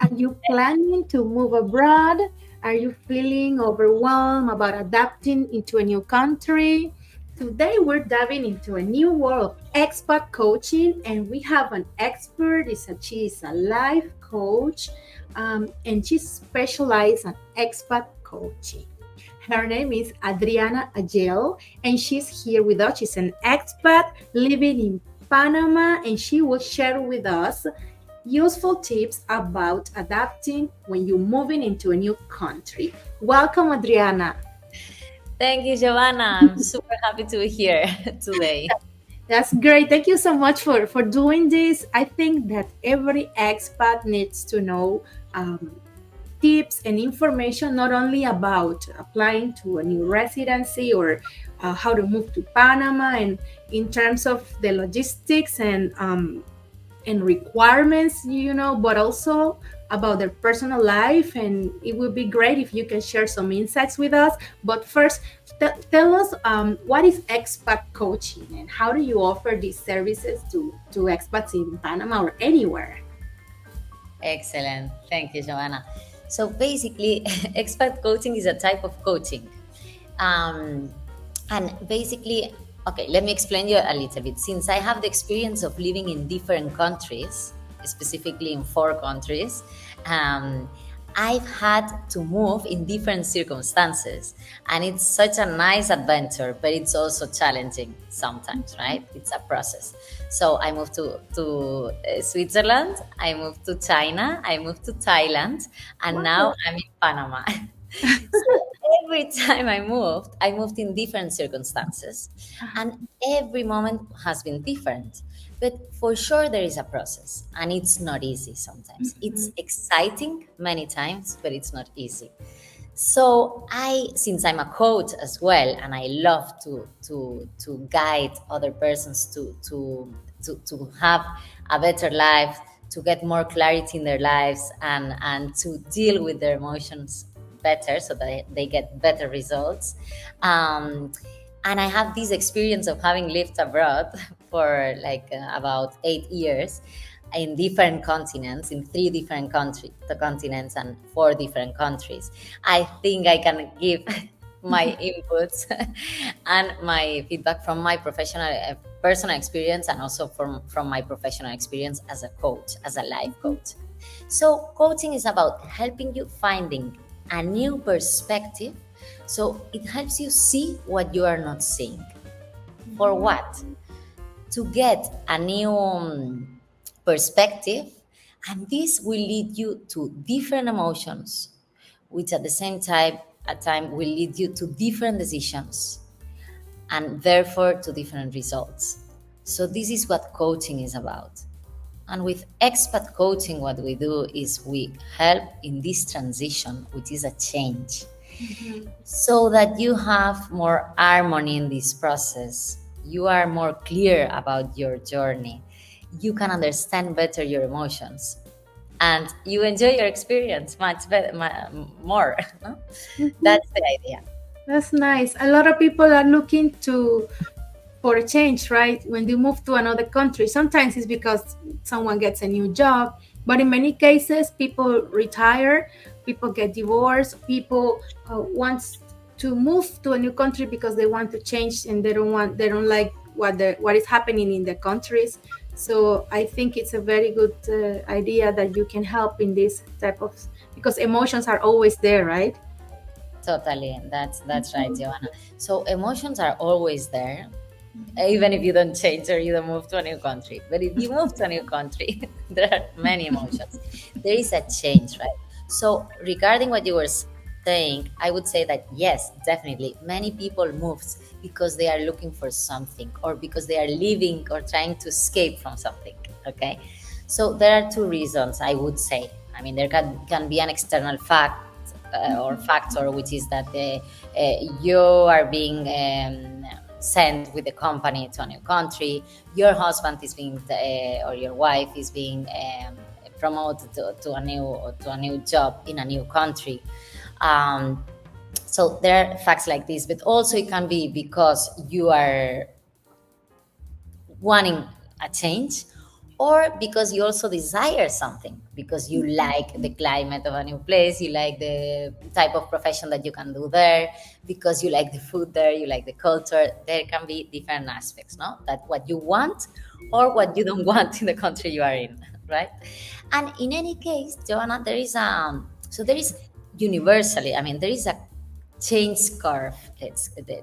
Are you planning to move abroad? Are you feeling overwhelmed about adapting into a new country? Today, we're diving into a new world of expat coaching, and we have an expert. She is a life coach, and she specializes in expat coaching. Her name is Adriana Agell, and she's here with us. She's an expat living in Panama, and she will share with us useful tips about adapting when you're moving into a new country. Welcome, Adriana. Thank you, Giovanna. I'm super happy to be here today. That's great. Thank you so much for doing this. I think that every expat needs to know tips and information not only about applying to a new residency or how to move to Panama, and in terms of the logistics and requirements, but also about their personal life. And it would be great if you can share some insights with us. But first, tell us what is expat coaching and how do you offer these services to expats in Panama or anywhere? Excellent. Thank you, Giovanna. So basically, expat coaching is a type of coaching. Um, and basically, okay, let me explain you a little bit. Since I have the experience of living in different countries, specifically in 4 countries, um, I've had to move in different circumstances. And it's such a nice adventure, but it's also challenging sometimes, right? It's a process. So I moved to Switzerland, I moved to China, I moved to Thailand, and now Wow. I'm in Panama. So every time I moved in different circumstances, and every moment has been different. But for sure, there is a process, and it's not easy sometimes. It's Mhm. exciting many times, but it's not easy. So since I'm a coach as well, and I love to guide other persons to have a better life, to get more clarity in their lives, and to deal with their emotions better, so that they get better results. Um, and I have this experience of having lived abroad for like about 8 years in different continents, in 3 different the continents, and 4 different countries. I think I can give my inputs and my feedback from my professional, personal experience, and also from my professional experience as a coach, as a life coach. So coaching is about helping you finding a new perspective. So it helps you see what you are not seeing. For what? To get a new perspective, and this will lead you to different emotions, which at the same time at time will lead you to different decisions, and therefore to different results. So this is what coaching is about. And with expat coaching, what we do is we help in this transition, which is a change, Mhm. so that you have more harmony in this process. You are more clear about your journey. You can understand better your emotions, and you enjoy your experience much better, more. No? Mhm. That's the idea. That's nice. A lot of people are looking to for a change, right? When they move to another country, sometimes it's because someone gets a new job, but in many cases, people retire, people get divorced, people want to move to a new country because they want to change and they don't like what is happening in the countries. So I think it's a very good idea that you can help in this type of, because emotions are always there, right? Totally, that's right, Joanna. So emotions are always there, even if you don't change or you don't move to a new country. But if you move to a new country, there are many emotions. There is a change, right? So regarding what you were saying, I would say that yes, definitely, many people move because they are looking for something, or because they are leaving or trying to escape from something. Okay, so there are 2 reasons, I would say. I mean, there can be an external fact, or factor, which is that you are being sent with the company to a new country. Your husband is being, or your wife is being promoted to a new job in a new country. Um, so there are facts like this, but also it can be because you are wanting a change, or because you also desire something, because you like the climate of a new place, you like the type of profession that you can do there, because you like the food there, you like the culture. There can be different aspects, no, that what you want or what you don't want in the country you are in, right? And in any case, Joanna, there is there is universally, I mean, there is a change curve,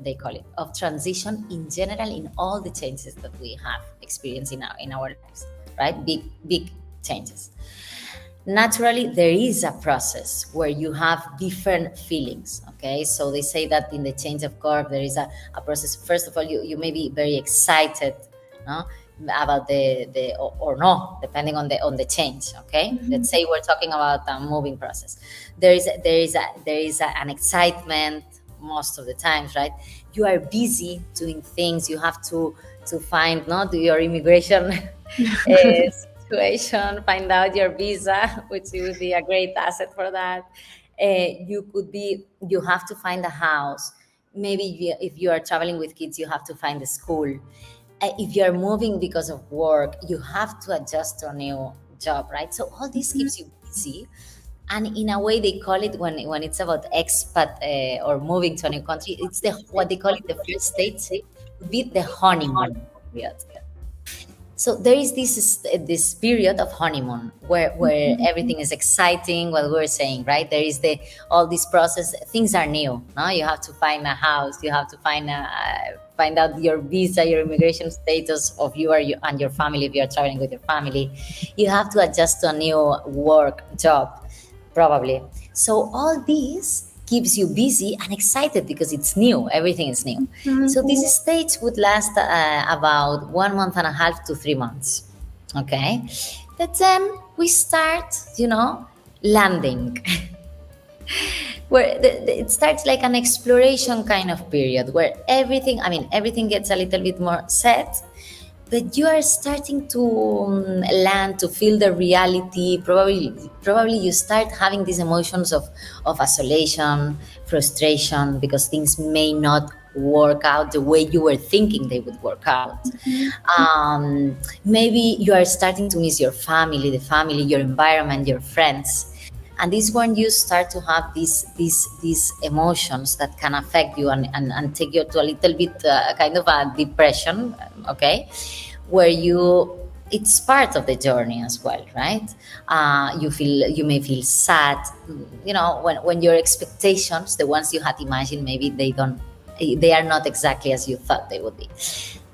they call it, of transition in general in all the changes that we have experienced in our lives, right? Big changes. Naturally, there is a process where you have different feelings. Okay, so they say that in the change of curve there is a process. First of all, you may be very excited, no, about the or no, depending on the change. Okay, let's say we're talking about a moving process. An excitement most of the times, right? You are busy doing things. You have to find, no, do your immigration situation, find out your visa, which would be a great asset for that. You have to find a house. Maybe if you are traveling with kids, you have to find a school. If you're moving because of work, you have to adjust to a new job, right? So all this keeps you busy. And in a way, they call it, when it's about expat or moving to a new country, it's the what they call it, the first stage would be the honeymoon period. So there is this period of honeymoon where everything is exciting, what we're saying, right? There is the all this process, things are new, no? You have to find a house, you have to find out your visa, your immigration status of and your family, if you're traveling with your family. You have to adjust to a new work job, probably. So all this keeps you busy and excited because it's new, everything is new. So this stage would last about 1 month and a half to 3 months. Okay, but then we start, landing. Where it starts like an exploration kind of period where everything, I mean, everything gets a little bit more set, but you are starting to land, to feel the reality. Probably you start having these emotions of isolation, frustration, because things may not work out the way you were thinking they would work out. Maybe you are starting to miss your family, the family, your environment, your friends. And this when you start to have these emotions that can affect you and take you to a little bit kind of a depression. Okay, where it's part of the journey as well, right? You may feel sad, when your expectations, the ones you had imagined, maybe they are not exactly as you thought they would be.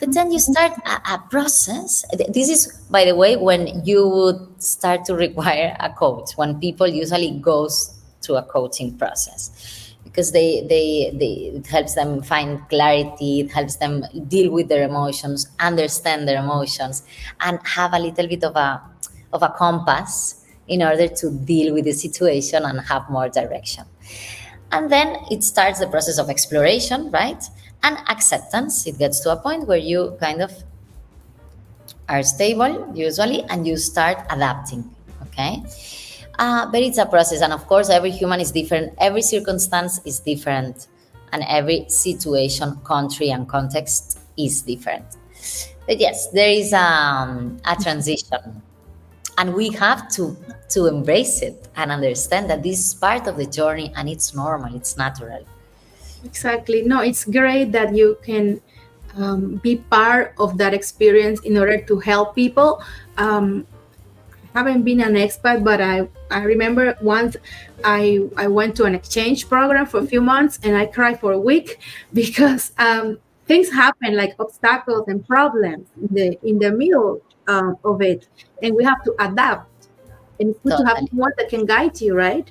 But then you start a process. This is, by the way, when you would start to require a coach, when people usually goes through a coaching process, because it helps them find clarity, it helps them deal with their emotions, understand their emotions, and have a little bit of a compass in order to deal with the situation and have more direction. And then it starts the process of exploration, right? And acceptance. It gets to a point where you kind of are stable, usually, and you start adapting, okay? But it's a process. And of course, every human is different, every circumstance is different, and every situation, country, and context is different. But yes, there is a transition, and we have to embrace it and understand that this is part of the journey, and it's normal, it's natural. Exactly. No, it's great that you can be part of that experience in order to help people. Haven't been an expat, but I remember once I went to an exchange program for a few months and I cried for a week because things happen, like obstacles and problems in the middle of it, and we have to adapt. And it's good to have Totally. someone that can guide you, right?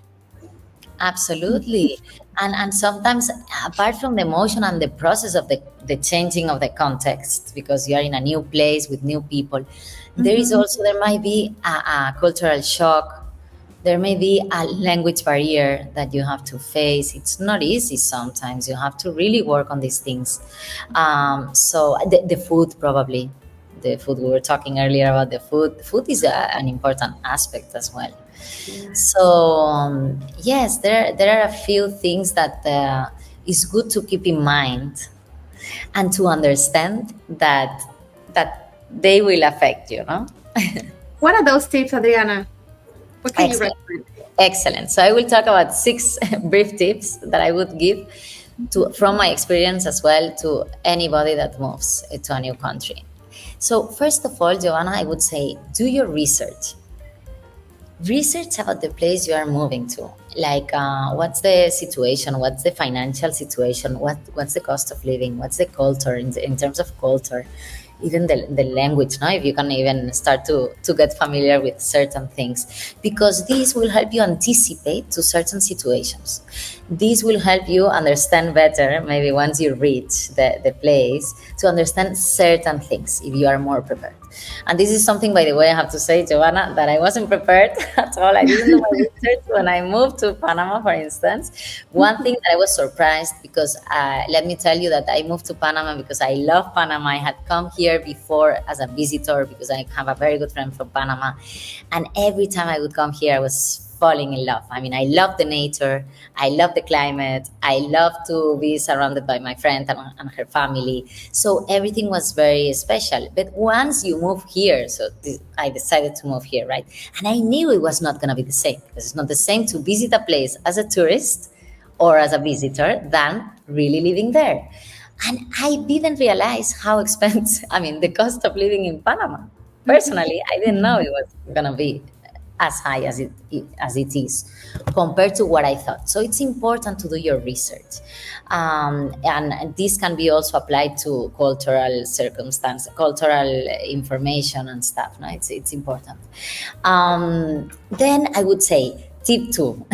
Absolutely. And sometimes, apart from the emotion and the process of the changing of the context, because you are in a new place with new people, there might be a cultural shock. There may be a language barrier that you have to face. It's not easy sometimes. You have to really work on these things. So the food, probably. The food, we were talking earlier about the food. Food is an important aspect as well. Yeah. So yes, there are a few things that is good to keep in mind and to understand that they will affect you, no? What are those tips, Adriana? What can you Excellent. recommend? Excellent. So I will talk about six brief tips that I would give to from my experience as well to anybody that moves to a new country. So first of all, Joanna, I would say do your research. Research about the place you are moving to, like what's the situation, what's the financial situation, what's the cost of living, what's the culture in terms of culture, even the language, no, if you can even start to get familiar with certain things, because these will help you anticipate to certain situations. This will help you understand better, maybe once you reach the place, to understand certain things if you are more prepared. And this is something, by the way, I have to say, Joanna, that I wasn't prepared at all. I didn't do my research when I moved to Panama, for instance. One thing that I was surprised, because let me tell you that I moved to Panama because I love Panama. I had come here before as a visitor because I have a very good friend from Panama. And every time I would come here, I was falling in love. I mean, I love the nature, I love the climate, I love to be surrounded by my friend and her family. So everything was very special. But once you move here, so I decided to move here, right? And I knew it was not going to be the same, because it's not the same to visit a place as a tourist or as a visitor than really living there. And I didn't realize how expensive, I mean, the cost of living in Panama. Personally, I didn't know it was going to be as high as it is compared to what I thought. So it's important to do your research, and this can be also applied to cultural circumstance, cultural information and stuff. No, it's important. Then I would say tip two.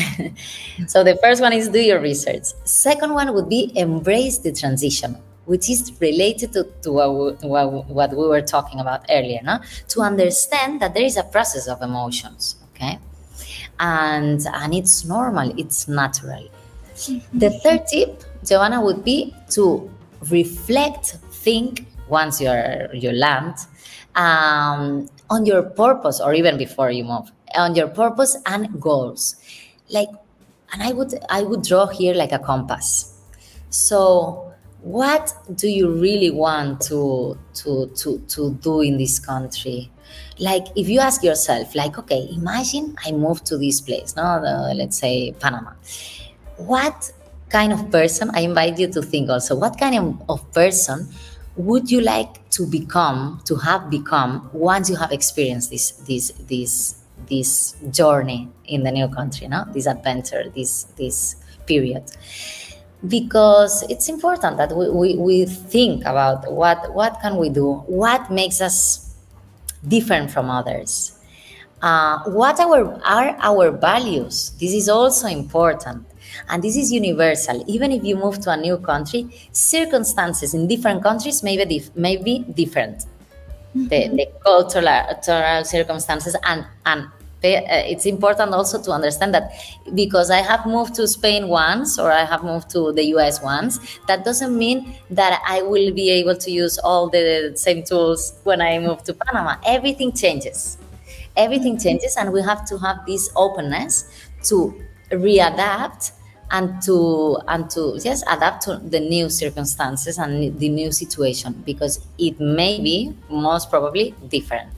So the first one is do your research. Second one would be embrace the transition, which is related to what we were talking about earlier, no? To understand that there is a process of emotions, okay? And it's normal, it's natural. The third tip, Joanna, would be to reflect, think once you land, on your purpose, or even before you move, on your purpose and goals. Like, and I would draw here like a compass. So, what do you really want to do in this country? Like, if you ask yourself, like, okay, imagine I moved to this place, no, let's say Panama. What kind of person, I invite you to think also, what kind of person would you like to become, to have become, once you have experienced this journey in the new country, no? This adventure, this period. Because it's important that we think about what can we do, what makes us different from others, what are our values. This is also important, and this is universal. Even if you move to a new country, circumstances in different countries may be different, the cultural circumstances, and it's important also to understand that, because I have moved to Spain once, or I have moved to the US once, that doesn't mean that I will be able to use all the same tools when I move to Panama. Everything changes, and we have to have this openness to readapt, and to just adapt to the new circumstances and the new situation, because it may be most probably different.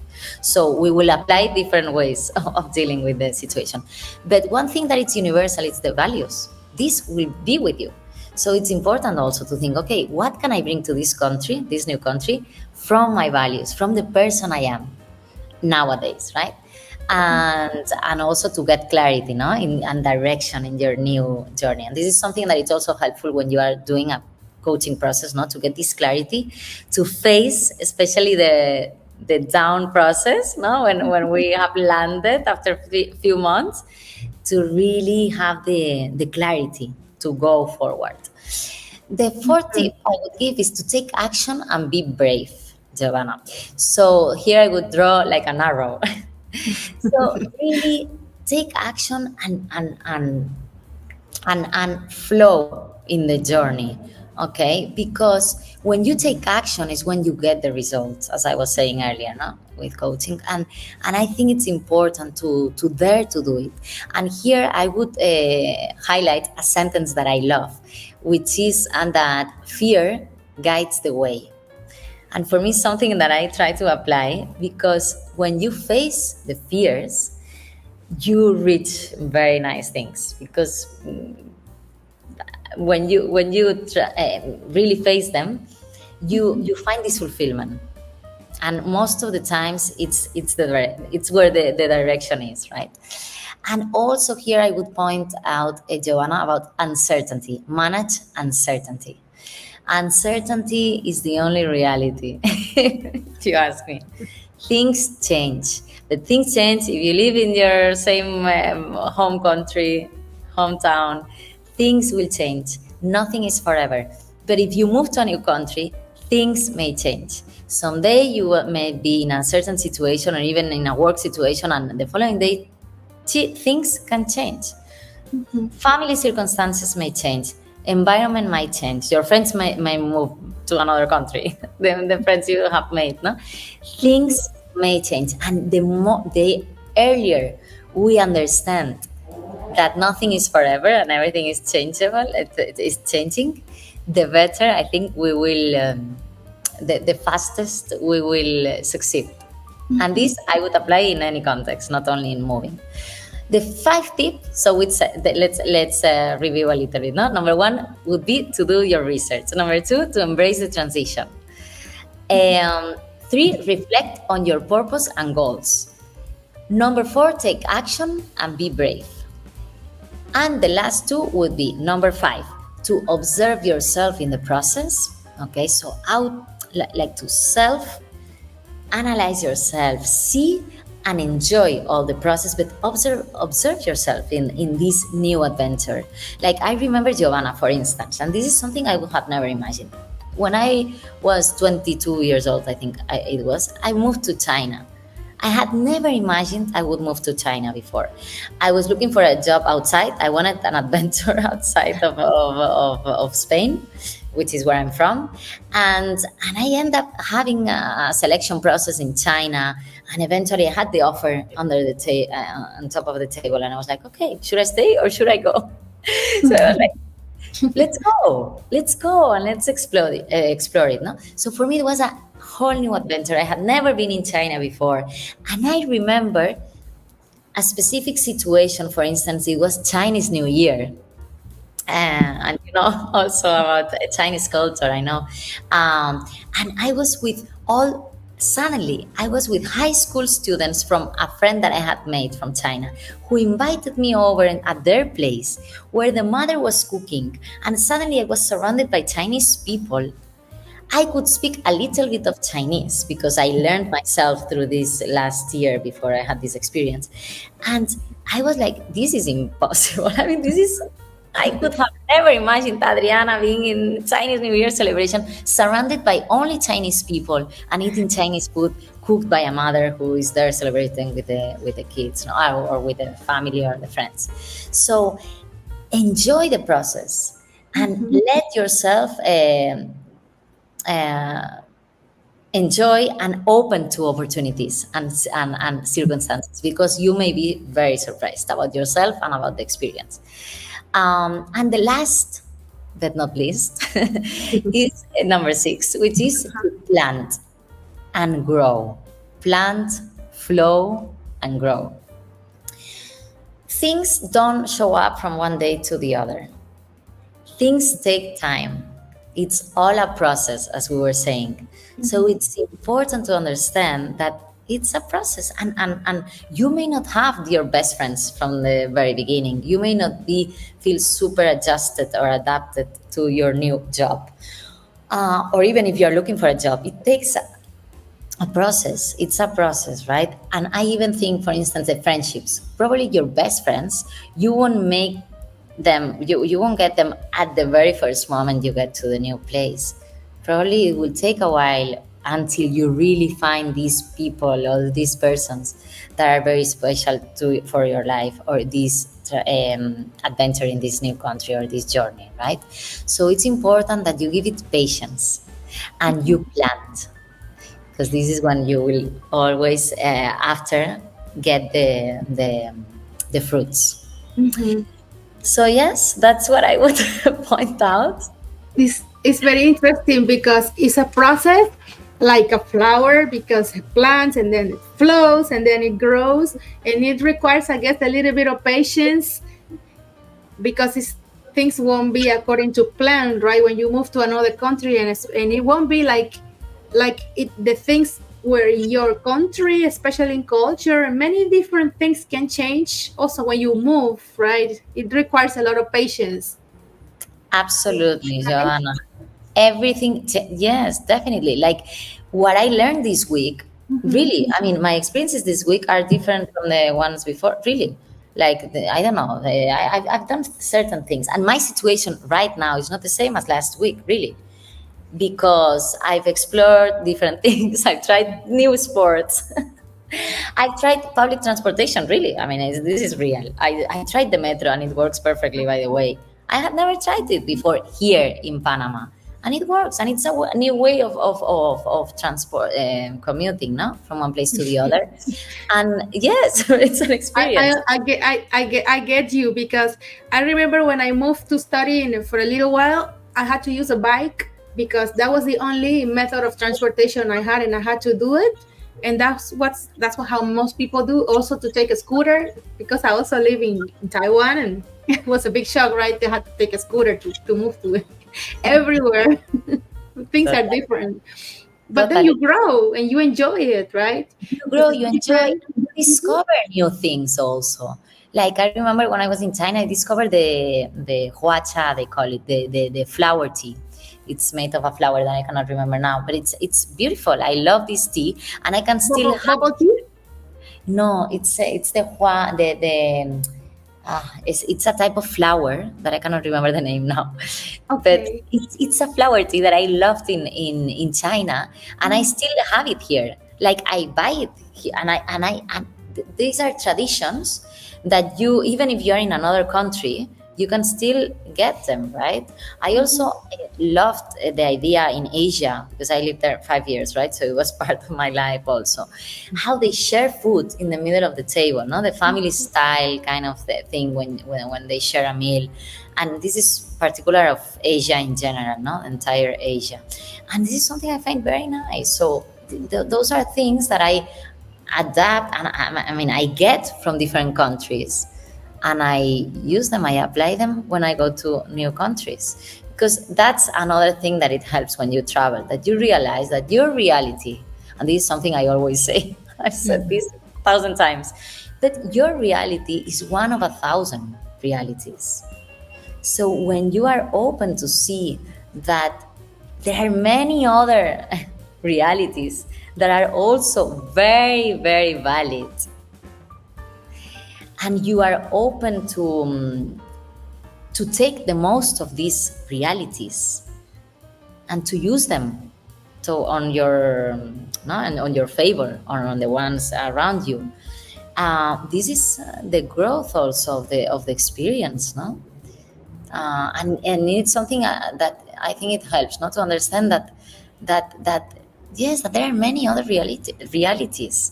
So we will apply different ways of dealing with the situation. But one thing that is universal is the values. This will be with you. So it's important also to think, okay, what can I bring to this country, this new country, from my values, from the person I am nowadays, right? And also to get clarity, no, and direction in your new journey. And this is something that is also helpful when you are doing a coaching process, not to get this clarity, to face especially the down process, no, when we have landed after a few months, to really have the clarity to go forward. The fourth tip I would give is to take action and be brave, Giovanna. So here I would draw like an arrow. So really take action and flow in the journey, okay? Because when you take action is when you get the results, as I was saying earlier, no, with coaching. And I think it's important to dare to do it. And here I would highlight a sentence that I love, which is, and that fear guides the way. And for me, something that I try to apply, because when you face the fears, you reach very nice things. Because when you really face them, you find this fulfillment. And most of the times, it's where the direction is, right? And also here I would point out, Joanna, about uncertainty. Manage uncertainty. Uncertainty is the only reality. If you ask me, things change. But things change if you live in your same home country, hometown. Things will change. Nothing is forever. But if you move to a new country, things may change. Someday you may be in a certain situation or even in a work situation, and the following day things can change. Mm-hmm. Family circumstances may change. Environment might change. Your friends may move to another country. The friends you have made, no? Things may change. And the earlier we understand that nothing is forever and everything is changeable, it is changing, the better I think we will, the fastest we will succeed. And this I would apply in any context, not only in moving. The 5 tips. So let's review a little bit. No, number 1 would be to do your research. Number 2, to embrace the transition. 3, reflect on your purpose and goals. Number 4, take action and be brave. And the last 2 would be number 5, to observe yourself in the process. Okay, so like to self analyze yourself, see and enjoy all the process, but observe yourself in this new adventure. Like I remember Giovanna, for instance, and this is something I would have never imagined. When I was 22 years old, I think I moved to China. I had never imagined I would move to China before. I was looking for a job outside. I wanted an adventure outside of Spain, which is where I'm from. And I ended up having a selection process in China. And eventually I had the offer under on top of the table. And I was like, okay, should I stay or should I go? So I was like, let's go and let's explore it. No? So for me, it was a whole new adventure. I had never been in China before. And I remember a specific situation. For instance, it was Chinese New Year. And also about Chinese culture, I know. And I was suddenly I was with high school students from a friend that I had made from China, who invited me over at their place where the mother was cooking. And suddenly I was surrounded by Chinese people. I could speak a little bit of Chinese because I learned myself through this last year before I had this experience. And I was like, this is impossible. I mean, I could have never imagined Adriana being in Chinese New Year celebration, surrounded by only Chinese people and eating Chinese food cooked by a mother who is there celebrating with the kids, or with the family or the friends. So enjoy the process and let yourself enjoy and open to opportunities and circumstances, because you may be very surprised about yourself and about the experience. And the last but not least is number 6, which is plant and grow. Plant, flow, and grow. Things don't show up from one day to the other. Things take time. It's all a process, as we were saying. So it's important to understand that it's a process, and you may not have your best friends from the very beginning. You may not feel super adjusted or adapted to your new job, or even if you're looking for a job, it takes a process. It's a process, right? And I even think, for instance, the friendships, probably your best friends, you won't make them, you won't get them at the very first moment you get to the new place. Probably it will take a while until you really find these people or these persons that are very special for your life, or this adventure in this new country or this journey, right? So it's important that you give it patience and you plant, because this is when you will always after get the fruits. Mm-hmm. So yes, that's what I would point out. This is very interesting because it's a process, like a flower, because it plants and then it flows and then it grows, and it requires, I guess, a little bit of patience, because things won't be according to plan, right? When you move to another country, and it won't be the things where your country, especially in culture, and many different things can change also when you move, right? It requires a lot of patience, Absolutely, right? Joanna. Everything, yes, definitely. Like what I learned this week, Mm-hmm. really, I mean, my experiences this week are different from the ones before, really. Like, I don't know, I've done certain things, and my situation right now is not the same as last week, really, because I've explored different things. I've tried new sports. I tried public transportation, really. I mean, this is real. I tried the metro and it works perfectly, by the way. I had never tried it before here in Panama. And it works. And it's a new way of transport, commuting, no? From one place to the other. And yes, it's an experience. I get you, because I remember when I moved to study, and for a little while I had to use a bike, because that was the only method of transportation I had, and I had to do it. And how most people do, also to take a scooter, because I also live in Taiwan, and it was a big shock, right? They had to take a scooter to move to everywhere. Things are Totally. different, but then Totally. you grow and you enjoy it, right? You Because grow, it's you enjoy, different. you Mhm. discover new things also. Like I remember when I was in China, I discovered the huacha, they call it, the flower tea. It's made of a flower that I cannot remember now, but it's beautiful. I love this tea, and I can still have. Bubble tea. No, it's it's a type of flower that I cannot remember the name now, but Okay. it's a flower tea that I loved in China, and I Mm. still have it here. Like I buy it here, and these are traditions that you, even if you're in another country, you can still get them, right? I also Mhm. loved the idea in Asia, because I lived there 5 years, right? So it was part of my life also, how they share food in the middle of the table, no, the family style kind of thing when they share a meal. And this is particular of Asia in general, no, entire Asia. And this is something I find very nice. So those are things that I adapt, and I mean I get from different countries, and I use them, I apply them when I go to new countries, because that's another thing that it helps when you travel, that you realize that your reality, and this is something I always say, I've said Mhm. this 1,000 times, that your reality is one of 1,000 realities. So when you are open to see that there are many other realities that are also very, very valid, and you are open to take the most of these realities and to use them to on your, no, and on your favor or on the ones around you. This is the growth also of the experience, no? And it's something that I think it helps not to understand that yes, that there are many other realities,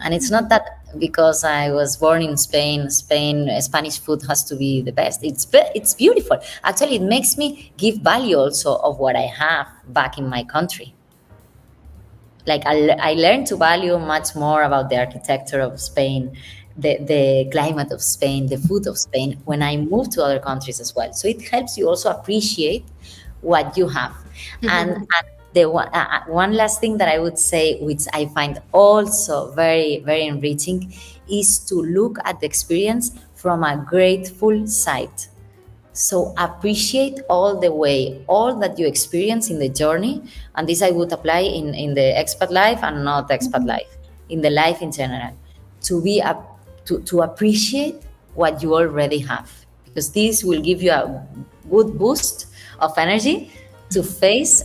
and it's not that because I was born in Spain, Spanish food has to be the best. It's beautiful. Actually, it makes me give value also of what I have back in my country. Like I learned to value much more about the architecture of Spain, the climate of Spain, the food of Spain when I moved to other countries as well. So it helps you also appreciate what you have. And one last thing that I would say, which I find also very, very enriching, is to look at the experience from a grateful side. So appreciate all the way, all that you experience in the journey. And this I would apply in the expat life and not expat Mhm. life, in the life in general, to be to appreciate what you already have, because this will give you a good boost of energy to face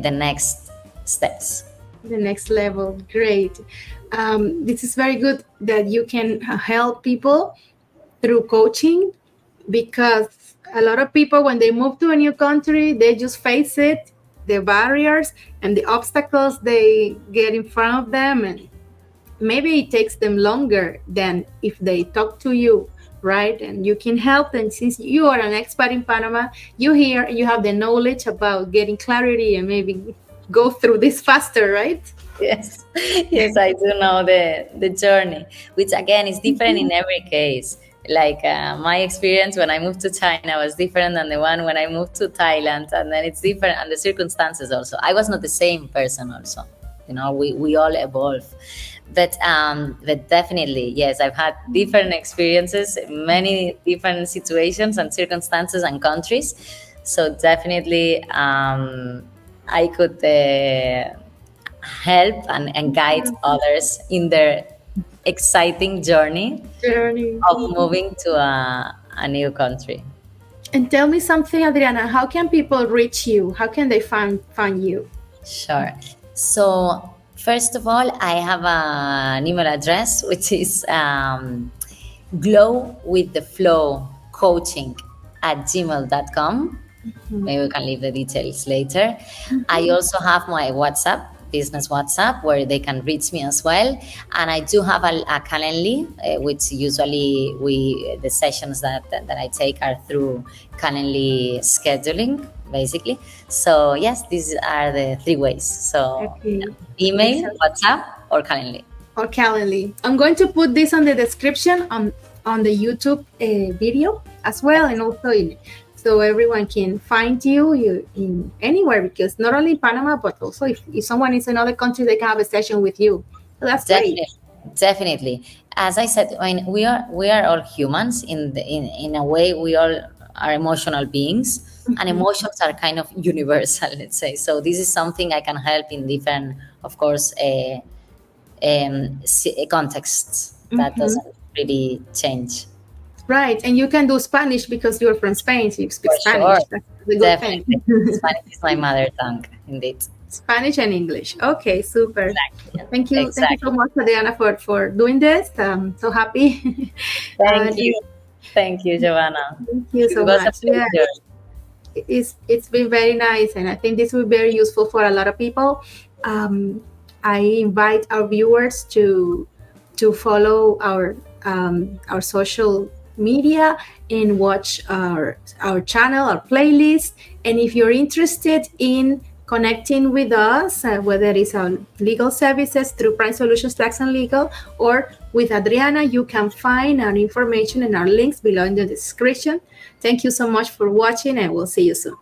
the next steps. The next level. Great. This is very good that you can help people through coaching, because a lot of people, when they move to a new country, they just face it, the barriers and the obstacles they get in front of them, and maybe it takes them longer than if they talk to you, right? And you can help them, since you are an expert in Panama. You have the knowledge about getting clarity, and maybe go through this faster, right? Yes, yes, I do know the journey, which again is different in every case. Like my experience when I moved to China was different than the one when I moved to Thailand, and then it's different, and the circumstances also. I was not the same person, also. You know, we all evolve, but definitely yes, I've had different experiences, many different situations and circumstances and countries. So definitely, I could. Help and guide others in their exciting journey Journey. of moving to a new country. And tell me something, Adriana. How can people reach you? How can they find you? Sure. So, first of all, I have an email address which is glowwiththeflowcoaching at gmail.com. Maybe we can leave the details later. I also have my WhatsApp, business WhatsApp, where they can reach me as well. And I do have a Calendly, which usually the sessions that I take are through Calendly scheduling, basically. So yes, these are the three ways. So Okay. email, Excellent. WhatsApp, or Calendly. Or Calendly. I'm going to put this on the description on the YouTube video as well, and also so everyone can find you in anywhere, because not only in Panama, but also if someone is in other countries, they can have a session with you. So that's great. Definitely, definitely. As I said, I mean, we are all humans in a way. We all are emotional beings, and emotions are kind of universal. Let's say so. This is something I can help in different, of course, contexts. That Mhm. doesn't really change. Right, and you can do Spanish because you're from Spain, so you speak For sure, Spanish. That's a good thing. definitely. Spanish is my mother tongue, indeed. Spanish and English. Okay, super. Exactly. Thank you so Exactly. much, Adriana, for doing this. I'm so happy. Thank And you. Thank you, Giovanna. thank you It so was a much. Yeah, pleasure. it's been very nice, and I think this will be very useful for a lot of people. Um, I invite our viewers to follow our social media and watch our channel, our playlist. And if you're interested in connecting with us, whether it's our legal services through Prime Solutions Tax and Legal, or with Adriana, you can find our information and our links below in the description. Thank you so much for watching, and we'll see you soon.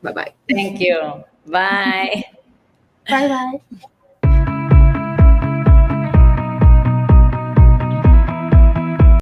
Bye bye. Thank you. Bye. Bye bye.